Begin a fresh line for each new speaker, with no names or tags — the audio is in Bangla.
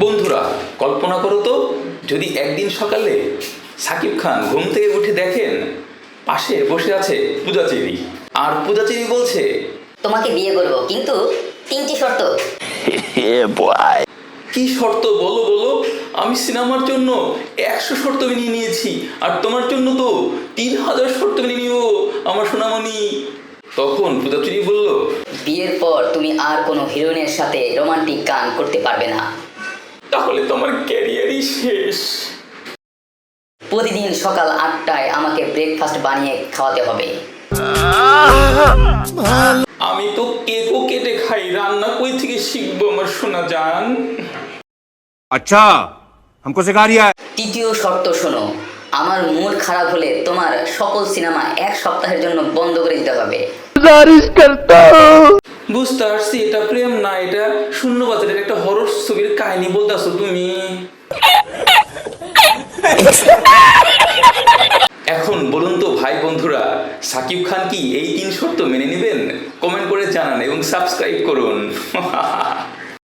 বন্ধুরা, কল্পনা করো তো, যদি একদিন সকালে সাকিব খান ঘুম থেকে উঠে দেখেন পাশে বসে আছে পূজাচেরি, আর পূজাচেরি বলছে,
তোমাকে বিয়ে করব, কিন্তু 3টি শর্ত।
কি শর্ত? বলো বলো। আমি সিনেমার জন্য 100 শর্ত মেনে নিয়েছি, আর তোমার জন্য তো 3000 শর্ত মেনে নিব আমার সোনামণি। তখন পূজাচেরি বলল,
বিয়ের পর তুমি আর কোনো হিরোইনের সাথে রোমান্টিক গান করতে পারবে না।
তাহলে তোমার ক্যারিয়ারই শেষ।
প্রতিদিন সকাল 8টায় আমাকে ব্রেকফাস্ট বানিয়ে খাওয়াতে হবে।
আমি তো কেকও কেটে খাই, রান্না কই থেকে শিখবো আমার সোনা জান?
अच्छा हमको सिखा रिया है।
তৃতীয় শর্ত শোনো, আমার মুড খারাপ হলে তোমার সকল সিনেমা 1 সপ্তাহের জন্য বন্ধ করে দিতে হবে।
বুঝতে পারছি, এটা প্রেম না, এটা শূন্যবাজারের একটা হরর ছবির কাহিনী বলতেছো তুমি। এখন বলুন তো ভাই বন্ধুরা, সাকিব খান কি এই 3 শর্ত মেনে নেবেন? কমেন্ট করে জানান এবং সাবস্ক্রাইব করুন।